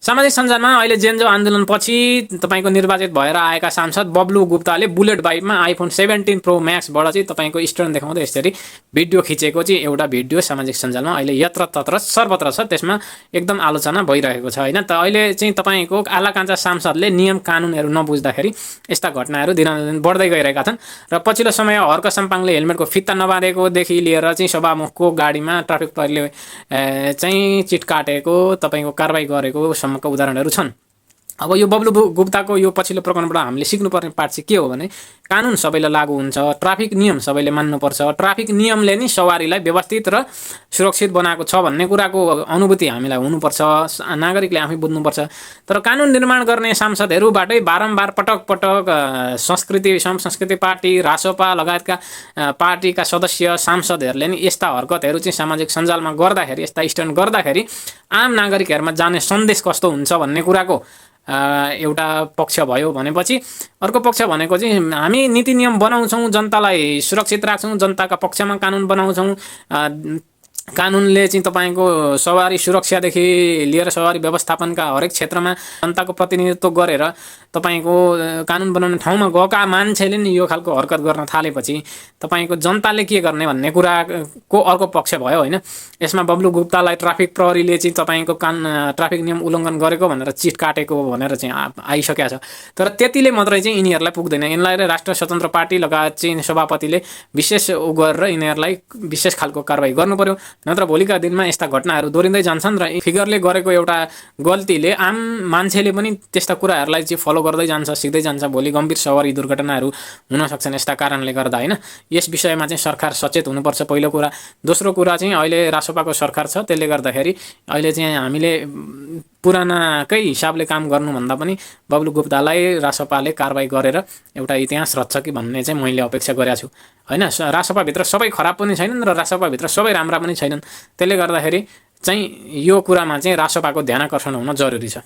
सामाजिक सञ्जालमा अहिले जेन्जो आन्दोलनपछि तपाईँको निर्वाचित भएर आएका सांसद बब्लु गुप्ताले बुलेट बाइकमा आइफोन 17 प्रो म्याक्सबाट चाहिँ तपाईँको स्टोन देखाउँदै यसरी भिडियो खिचेको चाहिँ एउटा भिडियो सामाजिक सञ्जालमा अहिले यत्र तत्र सर्वत्र छ। त्यसमा एकदम आलोचना भइरहेको छ होइन। त अहिले चाहिँ तपाईँको आलाकाञ्चा सांसदले नियम कानुनहरू नबुझ्दाखेरि यस्ता घटनाहरू दिनानुदिन बढ्दै गइरहेका छन्। र पछिल्लो समय हर्क साम्पाङले हेलमेटको फित्ता नबाँधेकोदेखि लिएर चाहिँ सभामुखको गाडीमा ट्राफिक प्रहरीले चाहिँ चिट काटेको, तपाईँको कारबाही गरेको सम्मका उदाहरणहरू छन्। अब यो बब्लु गुप्ताको यो पछिल्लो प्रकरणबाट हामीले सिक्नुपर्ने पाठ चाहिँ के हो भने कानुन सबैलाई लागू हुन्छ, ट्राफिक नियम सबैले मान्नुपर्छ, ट्राफिक नियमले नै सवारीलाई व्यवस्थित र सुरक्षित बनाएको छ भन्ने कुराको अनुभूति हामीलाई हुनुपर्छ, नागरिकले आफै बुझ्नुपर्छ। तर कानुन निर्माण गर्ने सांसदहरूबाटै बारम्बार पटक पटक संस्कृति पार्टी, रासोपा लगायतका पार्टीका सदस्य सांसदहरूले नि यस्ता हरकतहरू चाहिँ सामाजिक सञ्जालमा गर्दाखेरि, यस्ता स्टन्ट गर्दाखेरि आम नागरिकहरूमा जाने सन्देश कस्तो हुन्छ भन्ने कुराको एउटा पक्ष भयो। भनेपछि अर्को पक्ष भनेको चाहिँ हामी नीति नियम बनाउँछौँ, जनतालाई सुरक्षित राख्छौँ, जनताका पक्षमा कानुन बनाउँछौँ, कानुनले चाहिँ तपाईँको सवारी सुरक्षादेखि लिएर सवारी व्यवस्थापनका हरेक क्षेत्रमा जनताको प्रतिनिधित्व गरेर तपाईँको कानुन बनाउने ठाउँमा गएका मान्छेले नि यो खालको हरकत गर्न थालेपछि तपाईँको जनताले के गर्ने भन्ने कुराको अर्को पक्ष भयो होइन। यसमा बब्लु गुप्तालाई ट्राफिक प्रहरीले चाहिँ तपाईँको ट्राफिक नियम उल्लङ्घन गरेको भनेर चिट काटेको भनेर चाहिँ आइसकेको छ। तर त्यतिले मात्रै चाहिँ यिनीहरूलाई पुग्दैन। यिनलाई राष्ट्रिय स्वतन्त्र पार्टी लगायत चाहिँ सभापतिले विशेष गरेर यिनीहरूलाई विशेष खालको कारबाही गर्नु पर्यो, नत्र भोलिका दिनमा यस्ता घटनाहरू दोहोरिँदै जान्छन् र फिगरले गरेको एउटा गल्तीले आम मान्छेले पनि त्यस्ता कुराहरूलाई चाहिँ फलो गर्दै जान्छ, सिक्दै जान्छ। भोलि गम्भीर सवारी दुर्घटनाहरू हुन सक्छन् यस्ता कारणले गर्दा होइन। यस विषयमा चाहिँ सरकार सचेत हुनुपर्छ पहिलो कुरा। दोस्रो कुरा चाहिँ अहिले रासोपाको सरकार छ, त्यसले गर्दाखेरि अहिले चाहिँ हामीले पुरानाकै हिसाबले काम गर्नुभन्दा पनि बब्लु गुप्तालाई रासोपाले कारबाही गरेर एउटा इतिहास रच्छ कि भन्ने चाहिँ मैले अपेक्षा गरेको छु होइन। रासोपाभित्र सबै खराब पनि छैनन् र रासोपाभित्र सबै राम्रा पनि छैनन्। त्यसले गर्दाखेरि चाहिँ यो कुरामा चाहिँ रासोपाको ध्यान आकर्षण हुन जरुरी छ।